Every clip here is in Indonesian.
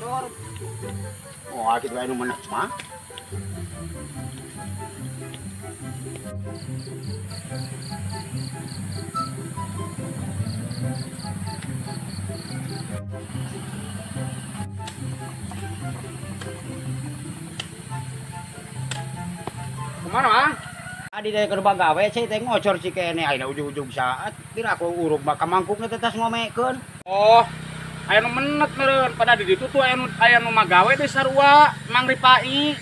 motor. Oh, gitu anu menek mah. Kemana, Mang? Tadi dari ke rumah gawe, saya teh ngocor si kene, ayeuna ujung-ujung saat. Kira aku urut bakal mangkuknya tetes ngomekeun. Oh, aya nu menet meureun. Pada di ditu tuh aya nu magawe di sarua, Mang Ripai.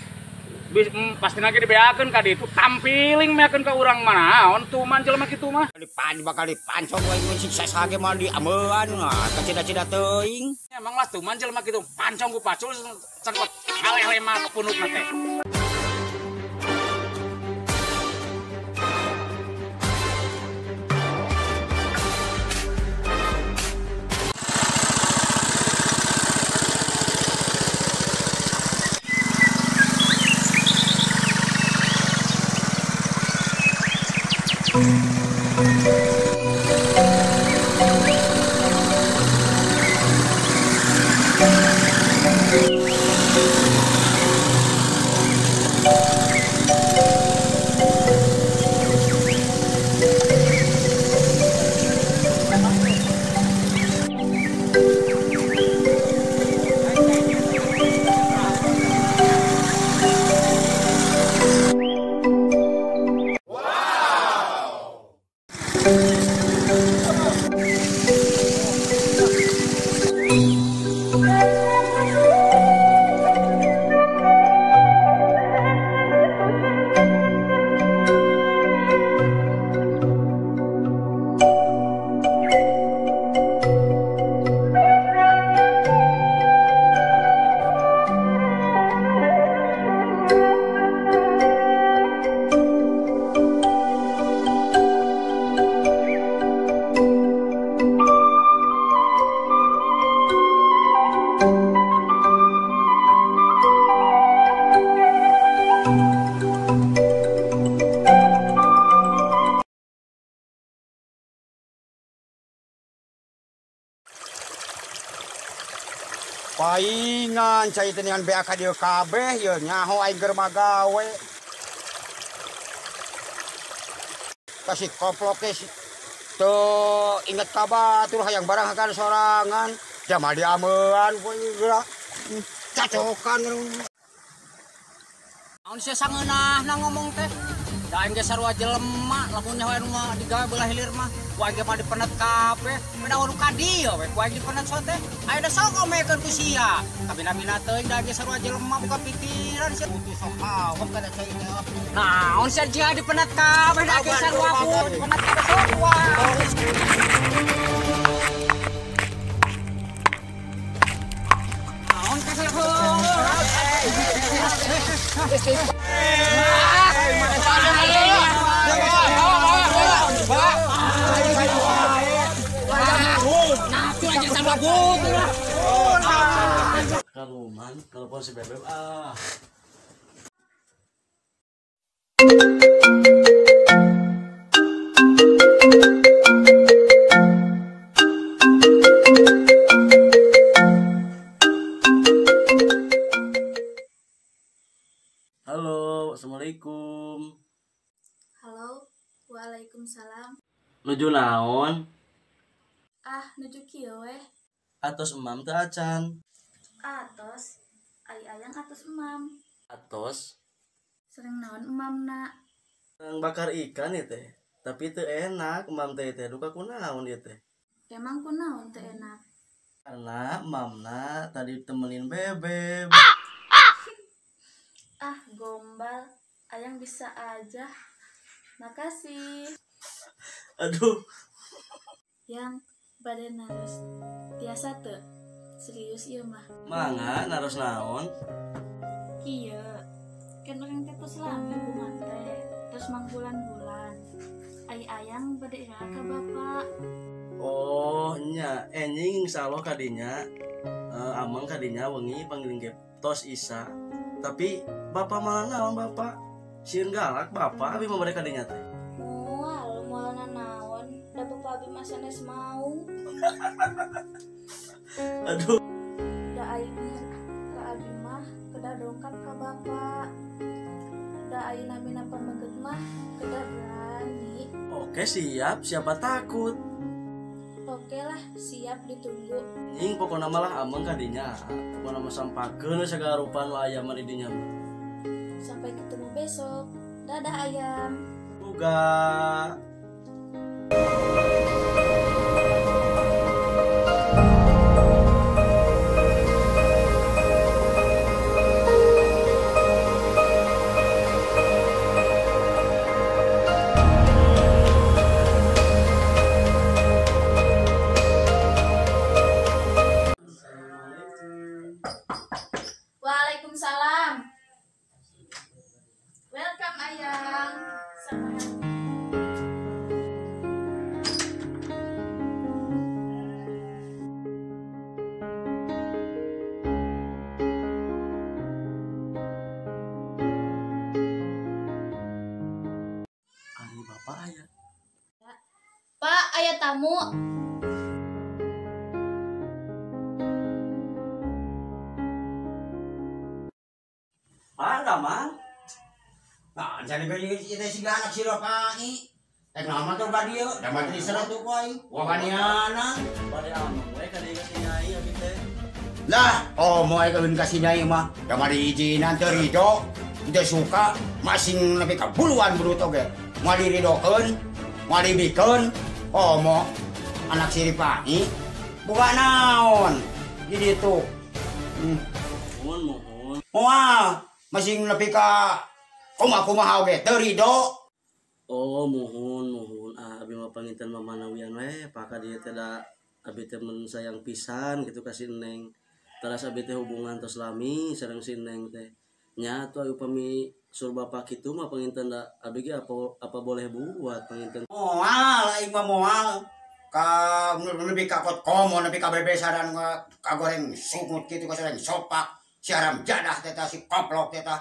Pasti lagi dibeakeun ka ditu tampiling meakeun ka urang mah. Naon tuh man jelema kitu mah. Bakal dipancong we mun sukses hage mah di ameuan ka cida-cida teuing. Emang lah tuh man jelema kitu pancong ku pacul cengkot aleh-aleh mah punutna teh. Paingan cai teh dengan beak ka dieu kabeh ye nyaho aing keur magawe. Kasih koplok teh teu inget ka batur hayang barang hakan sorangan. Jamal diameuan poe geura. Cacokan. Naon sia sangeunah na ngomong teh. Da aing ge sarua jelema lamun nyaho anu mah digawe belah hilir mah. Ku aing ge mah dipenet kabeh. Menawa nu ka dieu we ku aing dipenet sote. Ayo da sok ngomekeun ku sia. Kabina-bina teuing da ge sarua jelema buka pikiran sia putih sok awak kada cai teh. Naon sia jiha dipenet kabeh da ge sarua ku dipenet kabeh sarua. Naon ka Kaluman, telepon si Bebek ah. Halo, assalamualaikum. Halo, waalaikumsalam. Nuju naon? Nuju kieu weh. Atos emam teu acan. Atos, ayang atos emam. Atos Sering naon emamna? yang bakar ikan ya teh. Tapi teu enak emam teh duka kunaon ieu teh. Emang kunaon teu enak? Karena mamna tadi temenin Bebek. Gombal, ayang bisa aja. Makasih. Aduh. Yang badan harus biasa teu? Serius ieu mah. Mangga naros naon? Kieu, kan orang teh selami hubungan teh. Terus mang bulan-bulan. Ayang bade ira ka bapak. Oh nya enjing insyaallah kadinya amang kadinya wengi panggilin ge tos Isa. Tapi bapak malah naon bapak? Sieun galak bapak abi mamere kadinya teh. Moal moalna naon? Da bapak abi mah sanes mau. Aduh. Da aing dongkap ke bapak. Da ayeuna mina pameget mah kedah berani. Oke siap, siapa takut. Oke lah, siap ditunggu. Nying pokoknya malah ameng kadinya. Pokoknya mah sampakeun segala rupa nu aya mah di dinya. Sampai ketemu besok. Dadah ayam. Uga. Waalaikumsalam. Welcome ayang. Ari bapak aya. Pak, ayah tamu. Ada mang. Nah, jadi kita si anak si Ropai. Nama tuh ka dieu, da mah diserat tuh poe. Wabaniana. Bade ameng we ka dieu ka nyai abi teh. Lah, mau kawin kasih nyai mah. Da mah diizinan teu rido. Teu suka masing nepi ka buluan brut oge. Mau diridokeun, mau dibikeun. Mau anak si Ripai. Buka naon. Di ditu. Mohon. Moal masing nepi ka kumaha oge teu rido. Oh mohon. Abi mah panginten mamanawian we, paka dieu teh da abi teh men sayang pisan gitu ka si Neng. Teras abi teh hubungan tos lami sareng si Neng teh. Nya atuh upami sur bapak kitu mah panginten da abi ge apa boleh buat panginten. Moal, aing mah moal. Ka lebih ka kot komo, lebih ka bebesaran ka goreng sungut gitu ka sareng sopak. Siaram jadah teh si koplok teh ka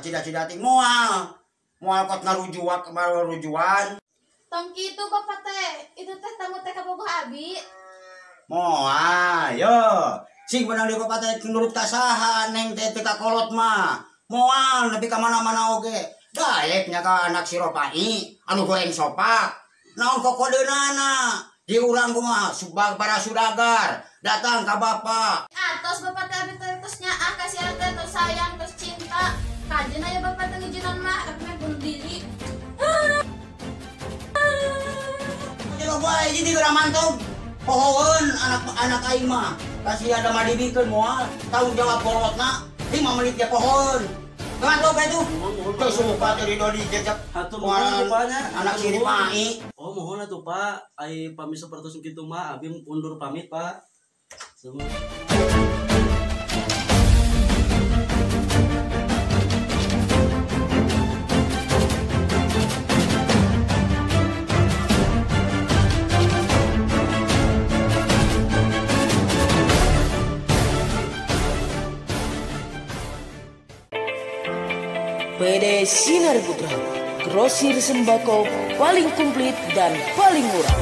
cida-cida ting moal. Moal kot ngarujuan. Tongki itu bapak teh, itu teh tamu teh kabogoh abi. Moal, yo. Sing beunang di bapak teh nurut ka saha neng teh teu ka kolot mah. Moal nepi ka mana-mana oge. Daeknya ka anak si Ropai anu goreng sopak. Naon kokodeunana? Diulang kumaha para sudagar datang ka bapak. Tos bapak teh abi teh tos nyaah kasihan teh tos sayang tos cinta. Kajen aya bapak teh ngijinan mah abi mah bunuh diri. Jadi bae jadi geura mantog. Pohoeun anak aing mah. Kasih ada mah dibikeun moal. Tanggung jawab bolotna 5 menit ya pohoeun. Mantog itu. Teu suka teh ridho dijejak. Hatur nuhun rupanya. Anak si Ripai. Oh mohon atuh Pak, ai pamit sapertos kitu mah abi undur pamit Pak. Semua. PD Sinar Putra, grosir sembako paling komplit dan paling murah.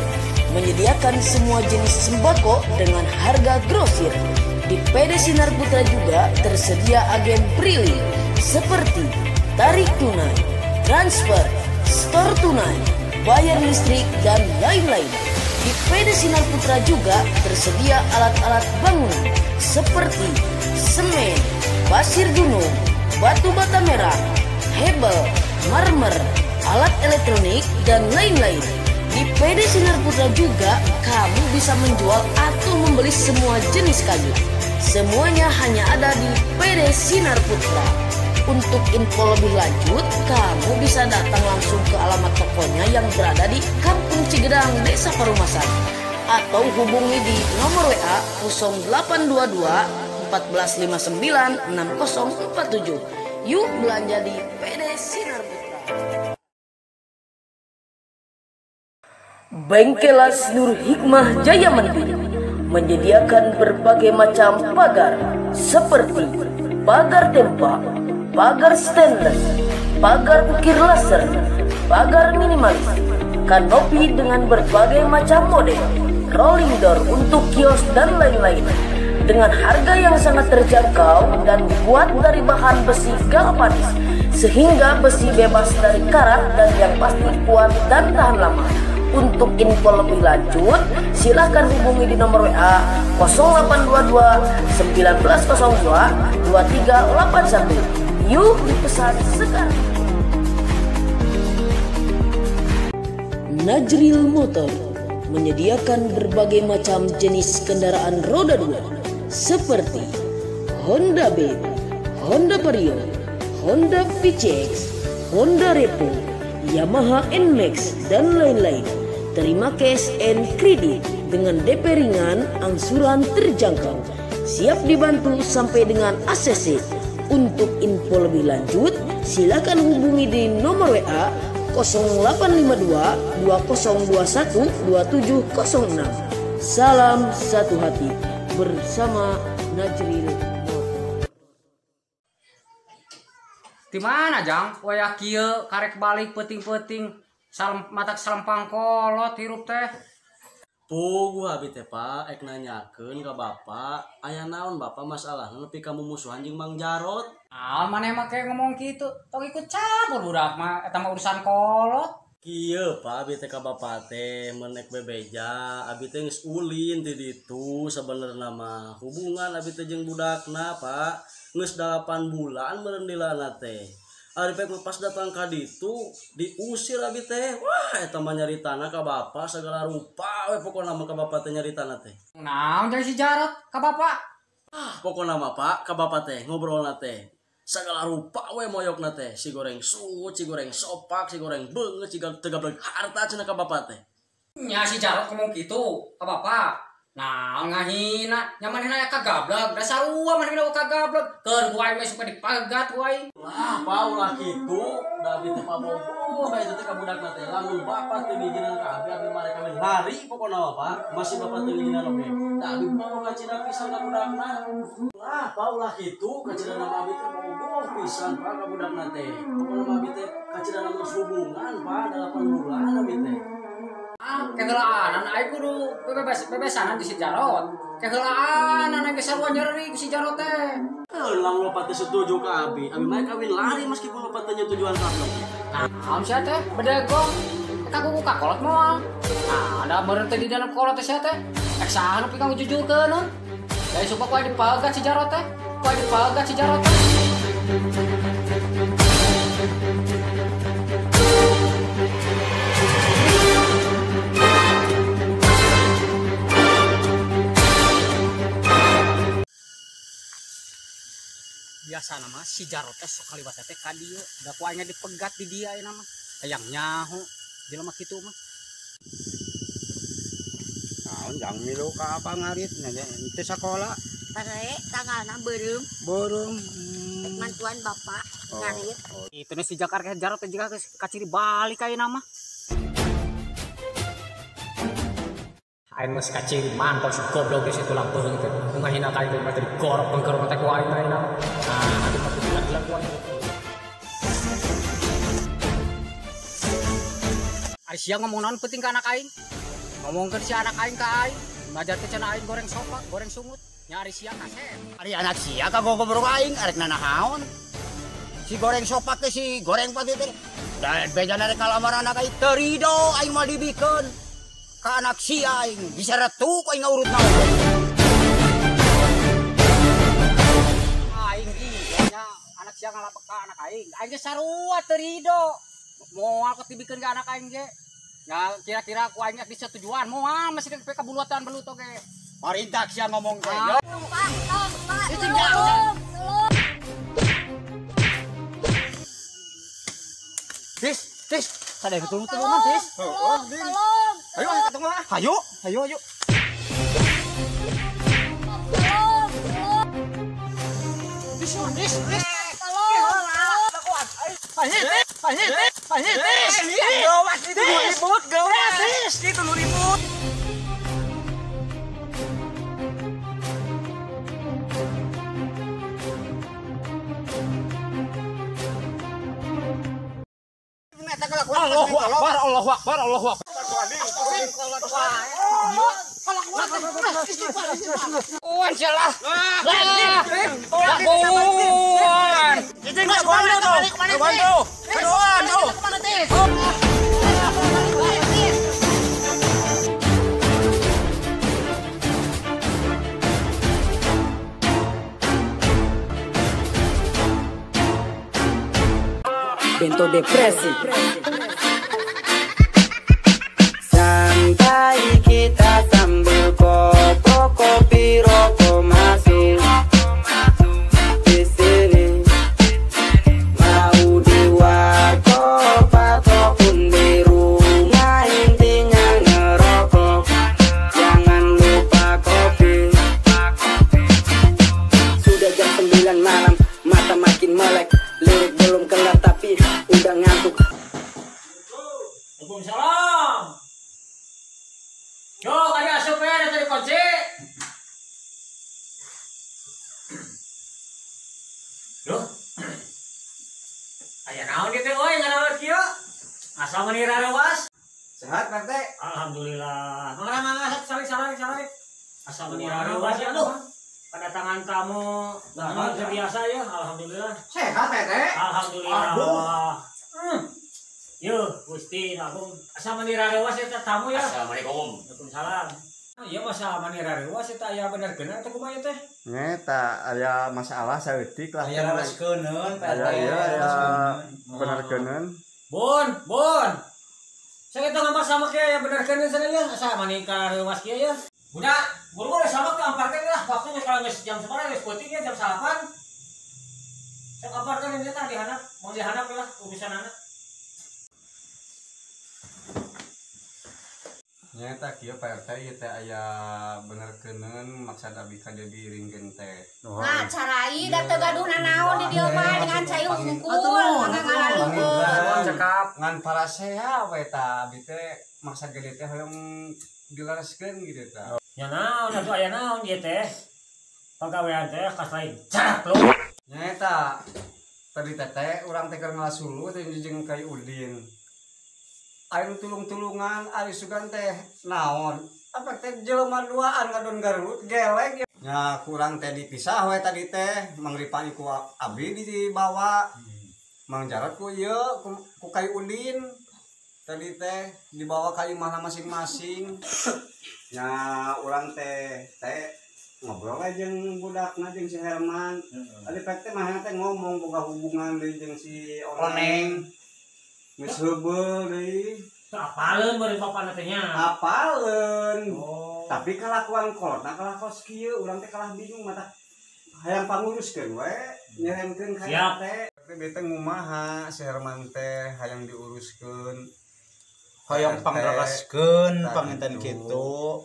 Menyediakan semua jenis sembako dengan harga grosir. Di PD Sinar Putra juga tersedia agen Brili seperti tarik tunai, transfer, store tunai, bayar listrik, dan lain-lain. Di PD Sinar Putra juga tersedia alat-alat bangunan seperti semen, pasir gunung, batu bata merah, hebel, marmer, alat elektronik, dan lain-lain. Di PD Sinar Putra juga kamu bisa menjual atau membeli semua jenis kayu. Semuanya hanya ada di PD Sinar Putra. Untuk info lebih lanjut, kamu bisa datang langsung ke alamat tokonya yang berada di Kampung Cigedang, Desa Parumasan, atau hubungi di nomor WA 0822 1459 6047. Yuk belanja di PD Sinar Putra. Bengkelas Nur Hikmah Jaya Menteri menyediakan berbagai macam pagar seperti pagar tempa, pagar stainless, pagar ukir laser, pagar minimalis, kanopi dengan berbagai macam model, rolling door untuk kios dan lain-lain. dengan harga yang sangat terjangkau dan dibuat dari bahan besi galvanis sehingga besi bebas dari karat dan yang pasti kuat dan tahan lama. Untuk info lebih lanjut, silahkan hubungi di nomor WA 0822 1902 2381. Yuk dipesan sekarang. Najril Motor menyediakan berbagai macam jenis kendaraan roda 2 seperti Honda Beat, Honda Vario, Honda VCX, Honda Repo, Yamaha NMAX, dan lain-lain. Terima cash and kredit dengan DP ringan, angsuran terjangkau. Siap dibantu sampai dengan ACC. Untuk info lebih lanjut, silakan hubungi di nomor WA 0852 2021 2706. Salam satu hati bersama Najril. Di mana Jang? Waya kieu karek balik penting-penting salam matak salempang kolot hirup teh. Pugu abi teh Pak, ek nanyakeun ka Bapak, aya naon Bapak masalahna nepi ka mumusuhan jeung Mang Jarot? Ah, maneh mah kayak ngomong kitu, tong ikut campur budak mah eta mah urusan kolot. Kieu Pak, abi teh ka Bapak teh menek bebeja, abi teh geus ulin ti ditu sabenerna mah. Hubungan abi teh jeung budakna Pak, geus 8 bulan meureun dilana teh. Ari pek pas datang ka ditu diusir abi teh. Wah, eta mah nyaritana ka Bapak sagala rupa we pokona mah ka Bapak teh nyaritana teh. Naon jeung si Jarot ka Bapak? Pokona mah Pak ka Bapak teh ngobrolna teh. Sagala rupa we moyokna teh, si goreng sungut, si goreng sopak, si goreng beungeut, si tegablek harta cenah ka Bapak teh. Nya si Jarot ngomong kitu ka Bapak. Nah, ngahina, nyamanina kagablek, da sarua manehna kagablek. Keur ku aing mah suka dipagat ku aing. Lah, paulah kitu, da abi teh pabogoh eta teh ka budakna teh. Lamun Bapak teu ngijinin ka abi mah rek kawin lari pokona mah Pak. Masih Bapak teu ngijinin oge. Da abi mah boga cina pisan ka budakna. Lah, paulah kitu, kacidana mah abi teh bogoh pisan Pak ka budakna teh. Pokona mah abi teh kacidana mah hubungan Pak 8 bulan abi teh. Keheulaan aing kudu bebesanan di si Jarot. Keheulaan aing geus sarua nyeri ku si Jarot teh. Lang Bapak teh setuju ka abi mah kawin lari meskipun Bapak teh nyetujuan ka abi. Naon sia teh bedegong. Kaku ka kolot moal. Nah, ada meureun teh di dalam kolot teh sia teh. Ek saha nu pikang jujurkeun non. Dari sumpah ku dipagat si Jarot teh. Ku dipagat si Jarot teh. Biasa nama si Jarot teh sok kaliwat teh ka dieu, da ku aing dipegat di dia ieu nama. Hayang nyaho, jelema kitu mah. Naon jang milu ka apa ngarit nya teh sakola. Pare tanggalna beureum Beureum. mantuan bapak ngarit. Itu nih si Jakarta Jarot teh juga kaciri balik ka ieu nama. Aing mah kaciri mantap si goblok di situ lampeureun teh. Ngahina ka ieu mah teh digorok pengker teh ku aing ayeuna. Nah, atuh mah gila-gila ku aing. Ari sia ngomong naon penting ka anak aing? Ngomongkeun si anak aing ka aing. Ngajar teh cenah aing goreng sopak, goreng sungut. Nya ari sia kasep. Ari anak sia kagogobrok aing arek nanahaon. Si goreng sopak teh si goreng pati teh. Da bejana rek kalamaran anak aing teu rido aing mah dibikeun. Ka anak sia aing disaretu ku aing ngurut naon. Aing ieu nya anak sia ngalapek ka anak aing. Aing ge sarua teu rido. Moal kok dibikeun ka anak aing ge. Ya kira-kira ku aing disetujuan moal masih ke kabulutan belut oge. Marintak sia ngomong teh. Pak, tolong. Tis, sadaya ketulung-tulungan tis. Tolong. Ayo ketemu lah. Hayu. Allahu Akbar. Lakuan salah. Bento depresi. Santai kita sambil kopi rokok masuk di sini. Mau di warkop ataupun di rumah, intinya ngerokok. Jangan lupa kopi. Sudah jam 9 malam, mata makin melek. Lirik belum kelar tapi udah ngantuk. Waalaikumsalam. Yo, kayak asup ya dari kunci. Yo. Aya naon dieu teh euy ngarawat kieu? Asa mani rarewas? Sehat Pak Teh? Alhamdulillah. Mangga salih. Asa mani rarewas ya tuh. Kedatangan tamu biasa ya, alhamdulillah. Sehat Teh? Alhamdulillah. Yo, Gusti Agung. Asa mani rarewas eta tamu ya. Assalamualaikum. Waalaikumsalam. Iya masa mani rarewas eta aya benerkeun teh kumaha teh? Nyata aya masalah saeutik lah. Aya laskeunun, Aya benerkeuneun. Bon. Saya kita ngamar sama kayak yang benerkeun sana ya. Asa mani rarewas kieu ya. Udah, buru-buru sama ke amparkeun lah. Waktunya kalau geus jam sabaraha geus peuting ya jam 8. Sok amparkeun ini tah dihanap, mau dihanap lah urusan anak. Nyata kieu Pak RT ieu teh aya benerkeuneun maksud abdi ka jadi ringkeun teh. Nah, carai da teu gaduhna naon di dieu mah dengan cai hungkul, mangga ngalaleukeun. Cekap ngan parasea we ta abdi teh maksud gede teh hoyong dilareskeun gitu ta. Ya naon atuh aya naon ieu teh? Pagawean teh kas lain carak lu. Nyata tadi teh urang teh keur ngalasulu teh jeung kai Udin. Ayo tulung-tulungan ari sugan teh naon apa teh jelema duaan ngadon garut gelek nya kurang teh dipisah we tadi teh mangripani ku abdi dibawa mang jarat ku ieu ku kai Udin tadi teh dibawa ka imahna masing-masing nya urang teh ngobrol aja jeung budakna jeung si Herman tadi teh mah teh ngomong boga hubungan deui jeung si Oneng. Geus heubeul deui. Apaleun bari bapana teh nya. Apaleun. Oh. Tapi kalakuan kolotna kalah kos kieu urang teh kalah bingung mata. Hayang panguruskeun we, nyeremkeun ka teh. Teh teh ngumaha si Herman teh hayang diuruskeun. Hoyong panggaraskeun panginten kitu.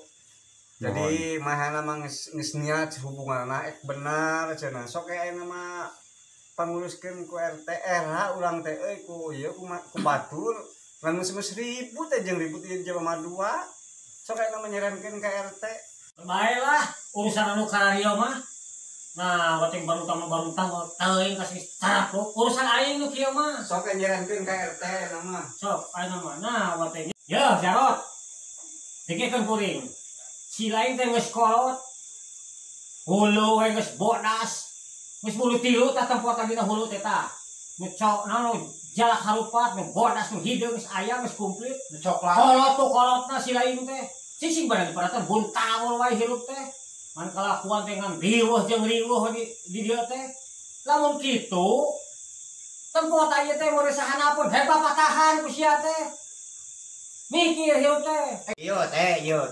Jadi mahana mah geus niat hubunganna ek benar cenah. Sok ayeuna mah panguruskeun ku RT RH urang teh euy ku ieu ku batur ngan geus ribut teh jeung ribut ieu jelema dua sok aya menyeremkeun ka RT Baiklah urusan anu karario mah nah wating barutang teuing kasih carap lu urusan aing nu kieu mah sok nyeremkeun ka RT nama sok ayeuna mah nah wating ya jarot dikeun kuring si lain teh geus kolot hulu we geus bodas geus bulu tilu tah tempat dina hulu teh tah nu cok naon jalak harupat nu bodas nu hideung geus aya geus komplit nu coklat kolotna si lain teh sing barang diparatan buntang wae hirup teh man kalakuan teh ngan riweuh jeung riweuh di dieu teh lamun kitu tempat aya teh meuresahan pun hebat patahan ku sia teh mikir hirup teh Ieu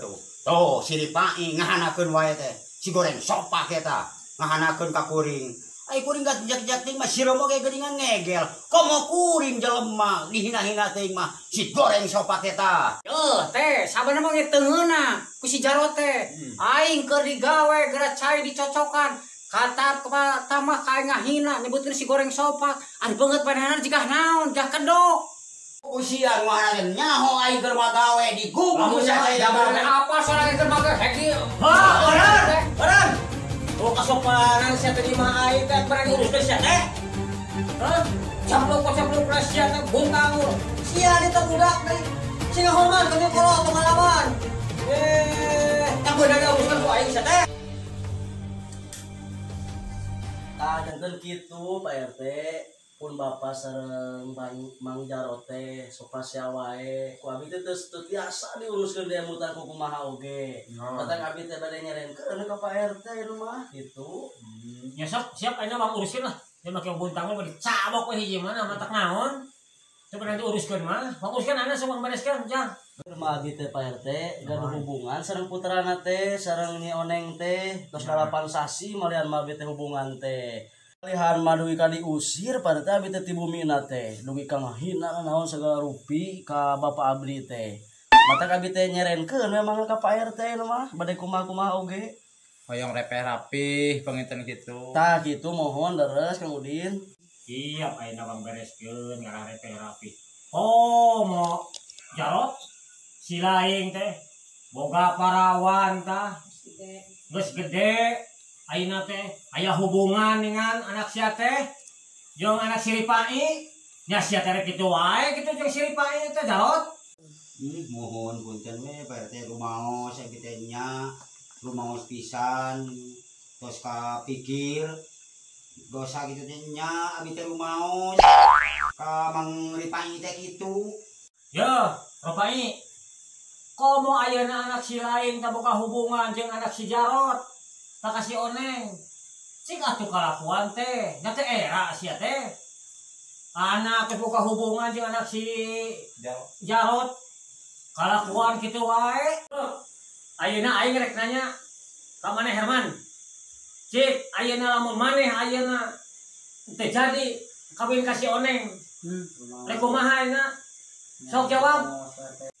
tuh. Tuh si Ripai ngahanakeun wae teh. Si goreng sopak eta ngahanakeun ka kuring. Ai kuring gak ting mah sireum oge geuningan ngegel. Komo kuring jelema dihina-hina teuing mah si goreng sopak eta. teh sabenerna mah ngeteungeuna ku si Jarot teh aing keur digawe geura cai dicocokan kata tamah kae ngahina nyebutkeun si goreng sopak ari beungeut panehanna jigah naon jah kedok Usian ngaranin nyaho aing keur magawe di gugu sae apa soalnya keur magawe heki beran oh kasopanan sia teh di mah aing teh berani urus teh sia teh caplok sia teh buntang sia di teh budak teh sing hormat kana kalau teu ngalawan tak beunang uruskeun ku aing sia teh tah janten kitu Pak RT pun bapak sareng Mang Jarot teh sok pasya wae ku abi teh teu tiasa diuruskeun dia mutan ku kumaha oge datang abi teh bade nyerenkeun ka Pak RT nu mah kitu Ya siap ayeuna Bang uruskeun lah. Dia make buntang mah dicabok we hiji mana matak naon. Coba nanti uruskeun mah. Bang uruskeun ana sok Bang bereskeun jang. Rumah abi teh Pak RT gaduh hubungan sareng puterana teh sareng Nyi Oneng teh tos 8 sasi malian mah abi teh hubungan teh lihan mah dugi ka diusir pada teh abi teh ti bumina teh dugi ka ngahina naon segala rupi ka bapak abdi teh mata abi teh nyerenkeun memang ka Pak RT mah bade kumaha-kumaha oge hoyong repeh rapih penginten gitu tah kitu mohon leres Kang Udin Siap ayeuna Bang bereskeun ngarah repeh rapi. Oh mau Jarot si laing teh boga parawan tah geus gede ayeuna teh aya hubungan dengan anak sia teh jeung anak Siripai nya sia teh kitu wae kitu jeung Siripai teh Jarot. Mohon punten we Pak RT rumaos ya kita nya rumaos pisan tos kapikir dosa gitu teh nya abi teh rumaos ka Mang Ripai teh kitu. Ya, Ropai. Komo ayeuna anak si lain tak boga hubungan jeung anak si Jarot. Tak kasih Oneng. Cik atuh kalakuan teh. Nya teh era sia teh. Anak teh boga hubungan jeung anak si Jarot. Kalakuan kitu wae. Ayeuna aing rek nanya ka maneh Herman. Cik, ayeuna lamun maneh ayeuna teu jadi kawin ka si Oneng. Rek kumaha ayeuna? Sok jawab.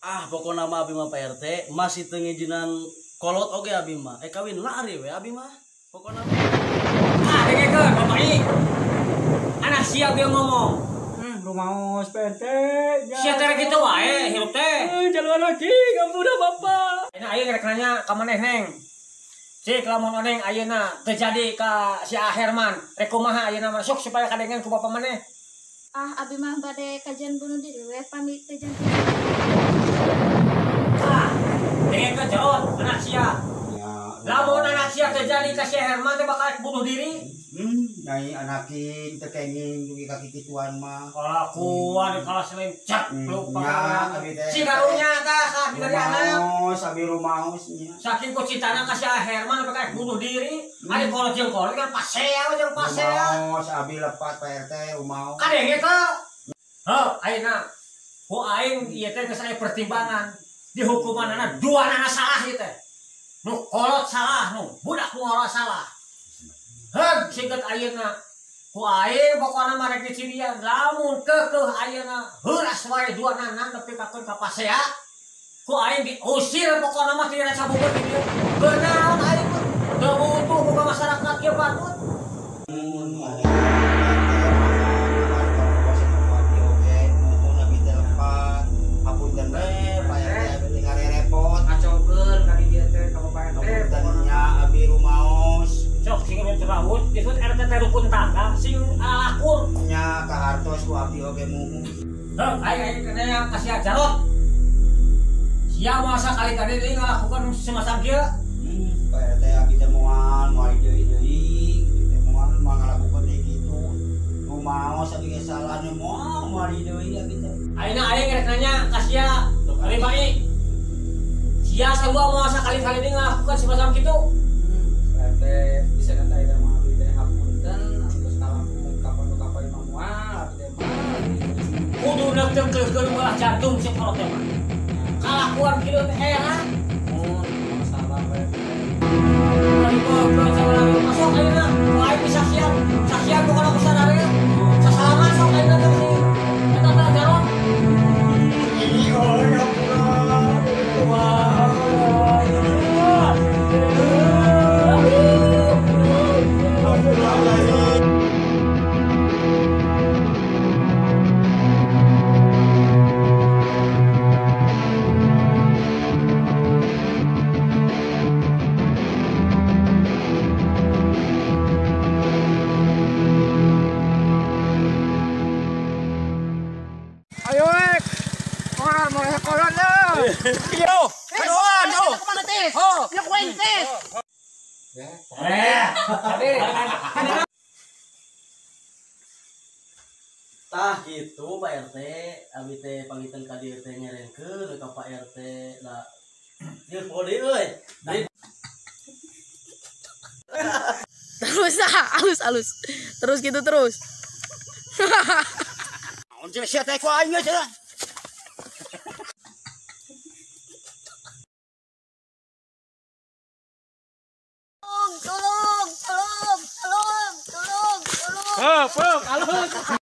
Pokokna mah abi mah Pak RT masih teu ngijinan kolot oge abi mah kawin lari we abi mah pokokna dengekeun Bapak I. Anak sia ge ngomong. Rumaos Pak RT. Sia teh kitu wae hirup teh. Jalan lagi, ngampuna Bapak. Ayeuna aing rek nanya ka maneh Neng. Cik lamun Oneng ayeuna teu jadi ka si Herman, rek kumaha ayeuna masuk supaya kadengan ku Bapak maneh. Abi mah bade kajian bunuh diri we pamit teh jangan. Dengekeun Jarot anak sia. Lamun anak sia teu jadi ka si Herman teh bakal bunuh diri. Nyai anakin teu kenging dugi ka kituan mah. Kalakuan kalah selain cap lu Nya abi teh. Si karunya tah ka dari anak. Rumaos abi rumaos nya. Saking ku citana ka si Herman bakal bunuh diri. Ari kolot jeung kolot kan pasea jeung pasea. Rumaos abi lepat Pak RT rumaos. Kadenge ke. Ayeuna ku aing ieu teh geus aya pertimbangan. Di hukumanana duanana salah ieu teh. Nu kolot salah, nu budak nu ora salah. Singkat ayeuna ku aing pokona mah rek dicirian lamun keukeuh ayeuna heuras wae duanana nepi ka pasea. Ku aing diusir pokona mah tidak sabubeut di dieu. Benaon aing mah teu butuh boga masyarakat ieu patut. Disebut RT rukun tangga sing alakur nya ka hartos ku abdi oge mumu. Aing kena kasih Jarot. Sia masa kali tadi deui ngalakukan semacam kieu. Pak RT abdi teh moal deui teh moal ngalakukeun kitu. Kumaos abdi ge salah nu moal deui abdi teh. Ayeuna aing rek nanya ka sia kali bae. Sia sabua masa kali deui ngalakukan semacam kitu. RT bisa kata ida mah abdi teh hapunten terus kalaku kapan-kapan mah moal abdi teh Kudu neukeun ulah jantung si kolot teh mah. Kalakuan kieu teh era. mun masalah we Masuk ayeuna, wae bisa siap. Saksian pokona kusadare. Sasalaman sok ayeuna teh si eta teh Jarot. Ini orang Tah gitu Pak RT, abi teh pangitan ka dieu teh nyerenkeun ka Pak RT da. Ieu pode euy. Terus halus. Terus gitu terus. Naon sih sia teh ku aing geus cenah. Tolong. Peuh, alus.